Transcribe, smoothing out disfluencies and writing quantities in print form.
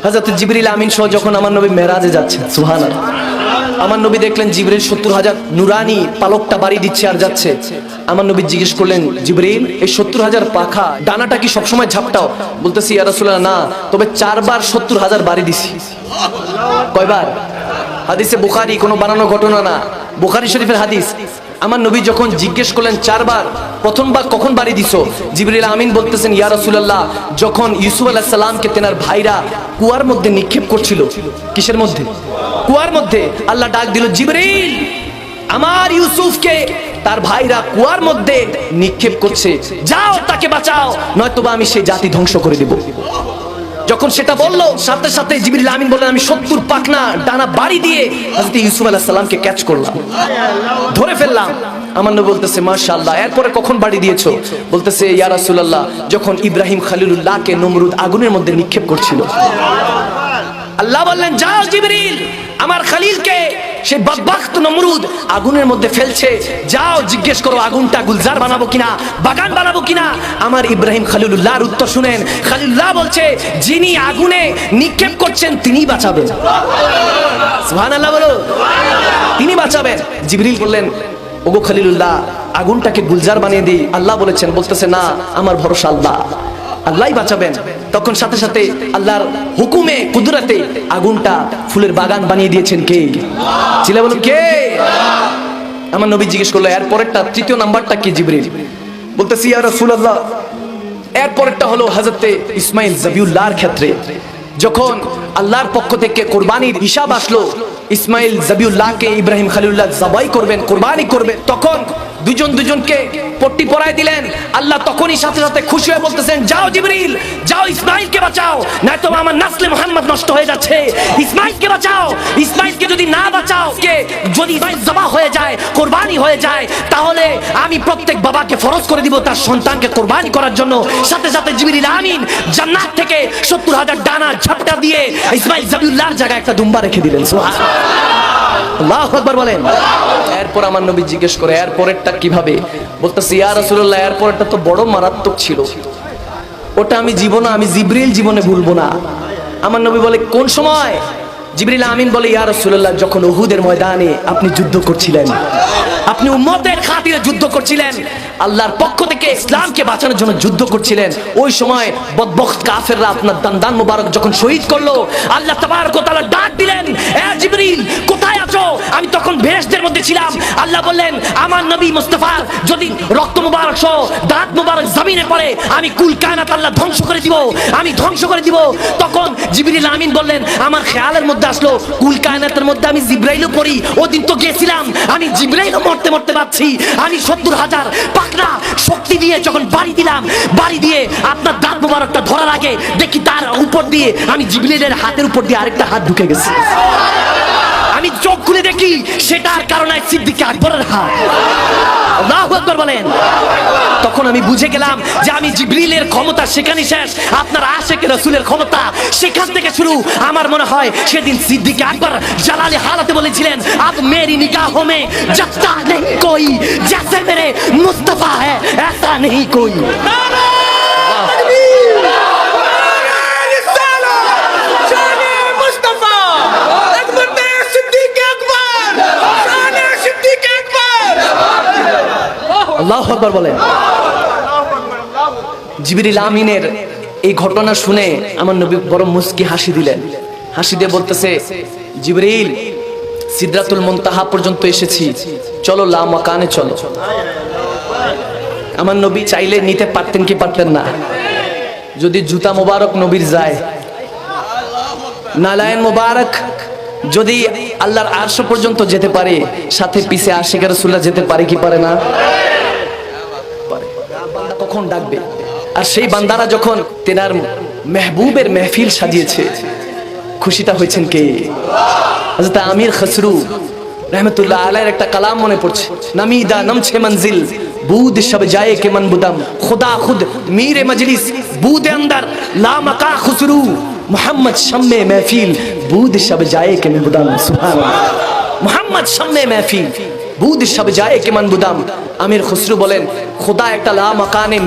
হযরত জিবরিল আমিন সহ যখন আমার নবী মেরাজে যাচ্ছেন, সুবহানাল্লাহ, আমার নবী দেখলেন জিবরিল 70,000 নুরানি পালকটা বাড়ি দিচ্ছে আর যাচ্ছে। আমার নবী জিজ্ঞেস করলেন, জিবরিল এই 70,000 পাখা ডানাটা কি সবসময় ঝাপটাও? বলতেছি ইয়া রাসূলুল্লাহ না, তবে 4 বার 70,000 বাড়ি দিছি। কয়বার? হাদিসে বুখারী, কোনো বানানো ঘটনা না, বুখারী শরীফের হাদিস। আমার নবী যখন জিজ্ঞেস করলেন 4 বার, প্রথমবার কখন বাড়ি দিছো? জিবরিল আমিন বলতেছেন, ইয়া রাসূলুল্লাহ যখন ইউসুফ আলাইহিস সালামকে তেনার ভাইরা কুয়ার মধ্যে নিক্ষেপ করছিল। কিসের মধ্যে? কুয়ার মধ্যে। আল্লাহ ডাক দিল, জিবরিল আমার ইউসুফকে তার ভাইরা কুয়ার মধ্যে নিক্ষেপ করছে, যাও তাকে বাঁচাও, নয়তোবা আমি সেই জাতি ধ্বংস করে দেব। যখন সেটা বললো, সাথে সাথে জিবরিল আমিন বললেন, আমি 70 পাখনা ডানা বাড়ি দিয়ে হযরত ইউসুফ আলাইহিস সালামকে ক্যাচ করলাম, ধরে ফেললাম। আমার নবী বলতেছে, মাশাআল্লাহ। এরপরে কখন বাড়ি দিয়েছো? বলতেছে, ইয়া রাসূলুল্লাহ যখন ইব্রাহিম খলিলুল্লাহকে নমরুদ আগুনের মধ্যে নিক্ষেপ করছিল। আল্লাহ বললেন, যাও জিবরিল আমার খলিলকে সেই বদবখত নমরুদ আগুনের মধ্যে ফেলছে, যাও জিজ্ঞেস করো আগুনটা গুলজার বানাবো কিনা, বাগান বানাবো কিনা। আমার ইব্রাহিম খলিলুল্লাহর উত্তর শুনেন, খলিলুল্লাহ বলছে, যিনি আগুনে নিক্ষেপ করছেন তিনি বাঁচাবেন। সুবহানাল্লাহ বলো, তিনি বাঁচাবেন। জিবরিল বললেন, ওগো খলিলুল্লাহ আগুনটাকে গুলজার বানিয়ে দিই। আল্লাহ বলেছেন, বলতেছে না, আমার ভরসা আল্লাহ, আল্লাহই বাঁচাবেন। তখন সাথে সাথে আল্লাহর হুকুমে কুদরতে আগুনটা ফুলের বাগান বানিয়ে দিয়েছেন কে? চিল্লা বলুন কে? আমার নবী জিজ্ঞেস করলো, এর পরেরটা, তৃতীয় নাম্বারটা কি? জিবরিল বলতেছি, ইয়া রাসূলুল্লাহ এর পরেরটা হলো হযরতে ইসমাইল যাবিউল্লাহর ক্ষেত্রে। যখন আল্লাহর পক্ষ থেকে কুরবানির হিসাব আসলো, ইসমাইল যাবিউল্লাহকে ইব্রাহিম খলিলুল্লাহ জবাই করবেন, কুরবানি করবেন, তখন দুজন দুজনকে পট্টি পরায় দিলেন। আল্লাহ তখনই সাথে সাথে খুশি হয়ে বলতেছেন, যাও জিবরিল যাও ইসমাইলকে বাঁচাও, নয়তো আমার নসলে মুহাম্মদ নষ্ট হয়ে যাচ্ছে। ইসমাইলকে বাঁচাও, ইসমাইলকে যদি না বাঁচাও, কে যদি ইসমাইল জবাই হয়ে যায়, কুরবানি হয়ে যায়, তাহলে আমি প্রত্যেক বাবাকে ফরজ করে দিব তার সন্তানকে কুরবানি করার জন্য। সাথে সাথে জিবরিল আমিন জান্নাত থেকে 70,000 ডানা ঝাপটা দিয়ে ইসমাইল যাবিউল্লাহর জায়গায় একটা দুম্বা রেখে দিলেন। সুবহানাল্লাহ, আল্লাহু আকবার বলেন। এরপর আমার নবী জিজ্ঞেস করে, এর পরেরটা কিভাবে? বলতেছি, ইয়া রাসূলুল্লাহ এর পরেরটা তো বড় মারাত্মক ছিল, ওটা আমি জিবরিল জীবনে ভুলবো না। আমার নবী বলে, কোন সময়? জিবরিল আমিন বলে, ইয়া রাসূলুল্লাহ যখন উহুদের ময়দানে আপনি যুদ্ধ করছিলেন, আপনি উম্মতের খাতিরে যুদ্ধ করছিলেন, আল্লাহর পক্ষ থেকে ইসলামকে বাঁচানোর জন্য যুদ্ধ করছিলেন, ওই সময় বদবখত কাফেররা আপনার দান মুবারক যখন শহীদ করলো, আল্লাহ তাবারক ওয়া তাআলা ডাক দিলেন, এ জিবরিল কোথায় আছো? আমি তখন বেহেশতের মধ্যে ছিলাম। আল্লাহ বললেন, আমার নবী মুস্তাফার যদি রক্ত মুবারক সহ দাঁত মুবারক জমিনে পড়ে, আমি কুল কায়নাত আল্লাহ ধ্বংস করে দিব, আমি ধ্বংস করে দিব। তখন জিবরিল আমিন বললেন, আমার খেয়ালের মধ্যে আসলো, কুল কায়নাতের মধ্যে আমি জিবরাইলও পড়ি, ওদিন তো গেছিলাম, আমি জিবরাইলও মরতে মরতে পাচ্ছি। আমি 70,000 পাখনা শক্তি দিয়ে যখন বাড়ি দিলাম, বাড়ি দিয়ে আপনার দাঁত মুবারকটা ধরার আগে দেখি তার উপর দিয়ে আমি জিবরাইলের হাতের উপর দিয়ে আরেকটা হাত ঢুকে গেছে। আমি চোখ খুলে দেখি সেটার কারণে সিদ্দিক আকবরের হাত। আল্লাহু আকবার বলেন। তখন আমি বুঝে গেলাম যে আমি জিবরিলের ক্ষমতা সেখানে শেষ, আপনার আশিকে রাসূলের ক্ষমতা সেখান থেকে শুরু। আমার মনে হয় সেদিন সিদ্দিক আকবর জালালে হালাতে বলেছিলেন, আব মেরি নিগাহোं में जचता नहीं कोई जैसे मेरे मुस्तफा है ऐसा नहीं कोई। আল্লাহু আকবার বলেন। জিবরিল আমিনের এই ঘটনা শুনে আমার নবী বড় মুস্কি হাসি দিলেন। হাসি দিয়ে বলতেছে, জিবরিল সিদরাতুল মুনতাহা পর্যন্ত এসেছি, চলো লা মাকানে চলো। আমার নবী চাইলে নিতে পারতেন কি পারতেন না? যদি জুতা মোবারক নবীর যায়, নালায়েন মোবারক যদি আল্লাহর আরশ পর্যন্ত যেতে পারে, সাথে পিছে আশিকে রাসূলুল্লাহ যেতে পারে কি পারে না? কখন ডাকবে? আর সেই বান্দারা যখন তেনার মেহবুবের মেহফিল সাজিয়েছে, খুশিটা হয়েছেন কে? হযরত আমির খসরু रहमतुल्लाह अलैह একটা কালাম মনে পড়ছে, নামিদা নমছে মঞ্জিল বুদ শব জায়ে কে মন বুদম খুদা খুদ মীরে মজলিস বুদ अंदर ला मका खुसरू मोहम्मद शम्मे महफिल बुद शब जाए के मन बुदम। सुभान अल्लाह, मोहम्मद शम्मे महफिल বুদ শব জায়ে কে মন বুদম। আমির খসরু বলেন, খোদা একটা লা মাকানে